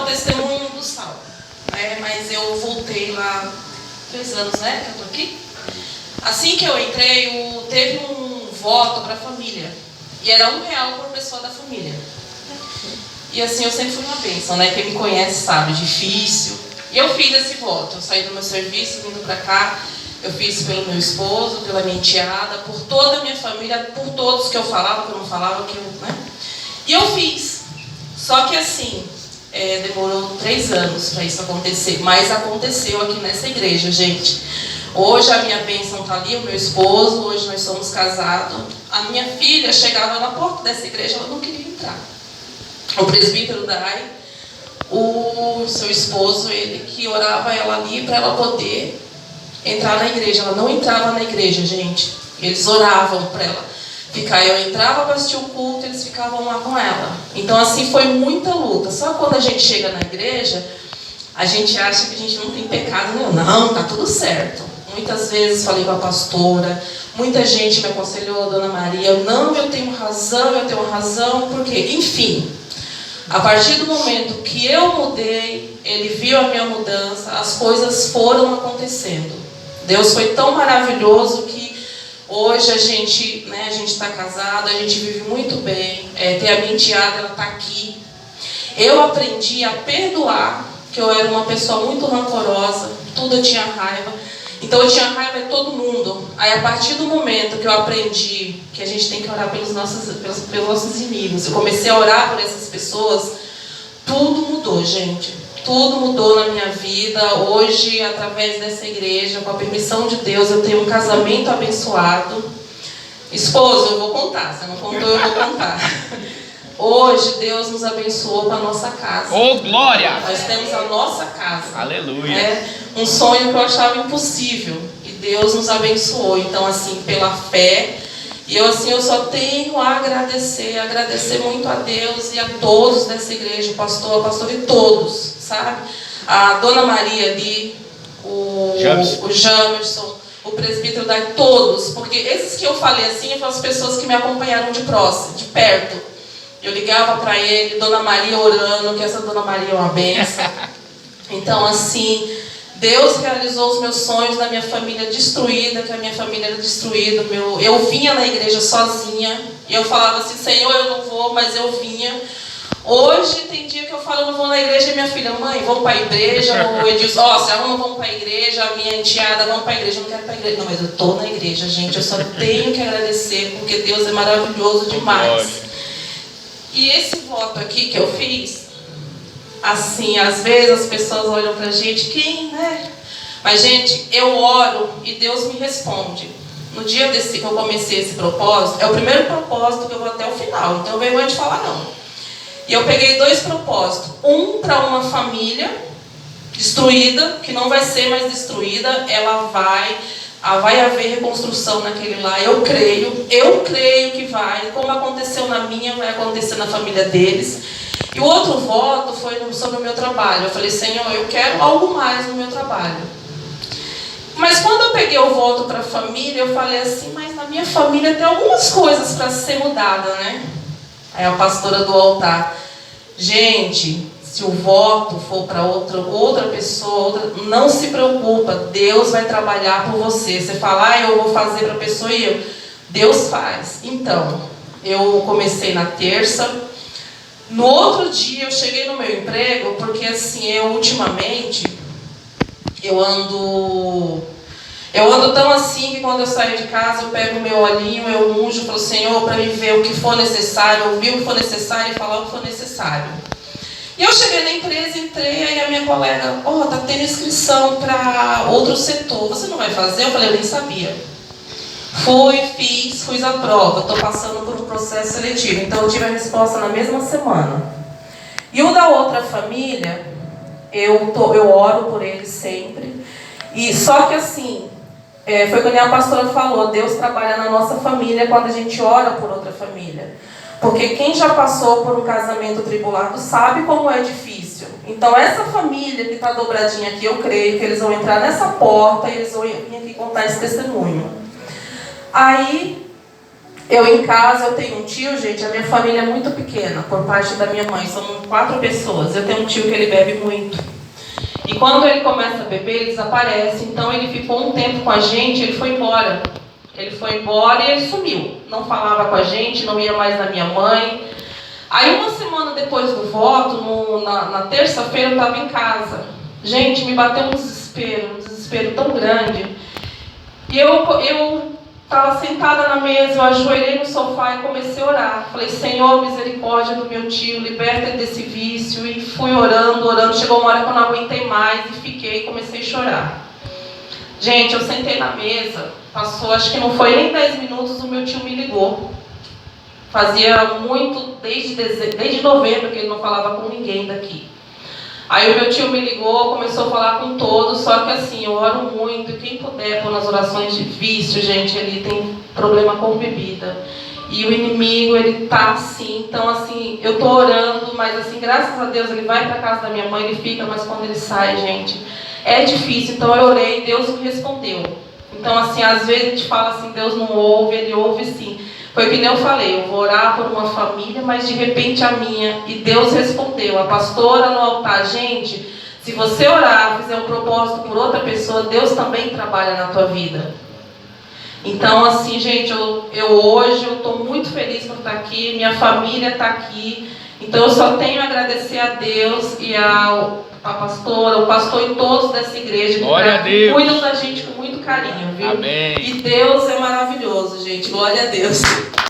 o testemunho do Saulo, né? Mas eu voltei lá 3 anos, né, que eu tô aqui. Assim que eu entrei, teve um voto para a família. E era R$1 por pessoa da família. E assim, eu sempre fui uma bênção, né? Quem me conhece sabe, difícil. E eu fiz esse voto. Eu saí do meu serviço, vindo para cá. Eu fiz pelo meu esposo, pela minha enteada, por toda a minha família, por todos que eu falava, que eu não falava, né? E eu fiz. Só que assim, demorou 3 anos para isso acontecer. Mas aconteceu aqui nessa igreja, gente. Hoje a minha bênção está ali, o meu esposo, hoje nós somos casados. A minha filha chegava na porta dessa igreja, ela não queria entrar. O presbítero Dai, o seu esposo, ele que orava ela ali para ela poder entrar na igreja. Ela não entrava na igreja, gente. Eles oravam para ela ficar. Eu entrava para assistir o culto, eles ficavam lá com ela. Então assim, foi muita luta. Só quando a gente chega na igreja, a gente acha que a gente não tem pecado nenhum. Não, tá tudo certo. Muitas vezes falei com a pastora, muita gente me aconselhou, a Dona Maria, não, eu tenho razão, porque, enfim, a partir do momento que eu mudei, ele viu a minha mudança, as coisas foram acontecendo. Deus foi tão maravilhoso que hoje a gente está casado, a gente vive muito bem, tem a minha enteada, ela está aqui. Eu aprendi a perdoar, que eu era uma pessoa muito rancorosa, tudo eu tinha raiva. Então eu tinha raiva de todo mundo. Aí a partir do momento que eu aprendi que a gente tem que orar pelos nossos inimigos, eu comecei a orar por essas pessoas, tudo mudou, gente. Tudo mudou na minha vida. Hoje, através dessa igreja, com a permissão de Deus, eu tenho um casamento abençoado. Esposo, eu vou contar. Se não contou, eu vou contar. Hoje, Deus nos abençoou com a nossa casa. Oh, glória! Nós temos a nossa casa. Aleluia! Um sonho que eu achava impossível. E Deus nos abençoou. Então, assim, pela fé. E eu só tenho a agradecer muito a Deus e a todos dessa igreja, o pastor e todos, sabe? A Dona Maria ali, o Jamerson, o presbítero da todos. Porque esses que eu falei assim, foram as pessoas que me acompanharam de perto. Eu ligava para ele, Dona Maria orando, que essa Dona Maria é uma benção. Então, assim, Deus realizou os meus sonhos na minha família destruída, que a minha família era destruída. Eu vinha na igreja sozinha, e eu falava assim, Senhor, eu não vou, mas eu vinha. Hoje tem dia que eu falo, eu não vou na igreja, e minha filha, mãe, vamos para a igreja. O Edilson, se arruma, vamos para a igreja. A minha enteada, vamos para a igreja. Eu não quero para a igreja. Não, mas eu estou na igreja, gente. Eu só tenho que agradecer, porque Deus é maravilhoso demais. E esse voto aqui que eu fiz, assim, às vezes as pessoas olham pra gente, quem, né? Mas, gente, eu oro e Deus me responde. No dia que eu comecei esse propósito, é o primeiro propósito que eu vou até o final, então eu vergonha de falar não. E eu peguei 2 propósitos. Um para uma família destruída, que não vai ser mais destruída, vai haver reconstrução naquele lá, eu creio que vai, como aconteceu na minha, vai acontecer na família deles. E o outro voto foi sobre o meu trabalho. Eu falei, Senhor, eu quero algo mais no meu trabalho. Mas quando eu peguei o voto para a família, eu falei assim, mas na minha família tem algumas coisas para ser mudada, né? Aí a pastora do altar, gente, se o voto for para outra pessoa, não se preocupa, Deus vai trabalhar por você. Você fala, eu vou fazer para a pessoa e Deus faz. Então, eu comecei na terça. No outro dia, eu cheguei no meu emprego, porque assim, ultimamente, eu ando tão assim que quando eu saio de casa, eu pego o meu olhinho, eu unjo para o Senhor para me ver o que for necessário, ouvir o que for necessário e falar o que for necessário. E eu cheguei na empresa, entrei, aí a minha colega, tá tendo inscrição para outro setor, você não vai fazer? Eu falei, eu nem sabia. Fiz a prova, estou passando por um processo seletivo, então eu tive a resposta na mesma semana. E o da outra família, eu oro por eles sempre, e só que assim, foi quando a pastora falou, Deus trabalha na nossa família quando a gente ora por outra família. Porque quem já passou por um casamento tribulado sabe como é difícil. Então essa família que está dobradinha aqui, eu creio que eles vão entrar nessa porta e eles vão vir aqui contar esse testemunho. Aí Eu em casa, eu tenho um tio, gente, a minha família é muito pequena, por parte da minha mãe, somos 4 pessoas. Eu tenho um tio que ele bebe muito. E quando ele começa a beber, ele desaparece. Então ele ficou um tempo com a gente, ele foi embora. Ele foi embora e ele sumiu. Não falava com a gente, não ia mais na minha mãe. Aí uma semana depois do voto, na terça-feira eu estava em casa. Gente, me bateu um desespero tão grande. E eu estava sentada na mesa, eu ajoelhei no sofá e comecei a orar. Falei, Senhor, misericórdia do meu tio, liberta ele desse vício. E fui orando. Chegou uma hora que eu não aguentei mais e fiquei e comecei a chorar. Gente, eu sentei na mesa, passou, acho que não foi nem 10 minutos, o meu tio me ligou. Fazia muito, desde novembro, que ele não falava com ninguém daqui. Aí o meu tio me ligou, começou a falar com todos, só que assim, eu oro muito, quem puder pôr nas orações de vício, gente, ele tem problema com bebida. E o inimigo, ele tá assim, então assim, eu tô orando, mas assim, graças a Deus, ele vai pra casa da minha mãe, ele fica, mas quando ele sai, gente, é difícil. Então eu orei, Deus me respondeu. Então assim, às vezes a gente fala assim, Deus não ouve, ele ouve sim. Foi o que eu falei, eu vou orar por uma família, mas de repente a minha, e Deus respondeu. A pastora no altar, gente, se você orar, fizer um propósito por outra pessoa, Deus também trabalha na tua vida. Então assim, gente, hoje eu estou muito feliz por estar aqui, minha família está aqui, então eu só tenho a agradecer a Deus e a pastora, o pastor e todos dessa igreja que cuidam da gente com muito carinho, viu? Amém. E Deus é maravilhoso, gente, glória a Deus.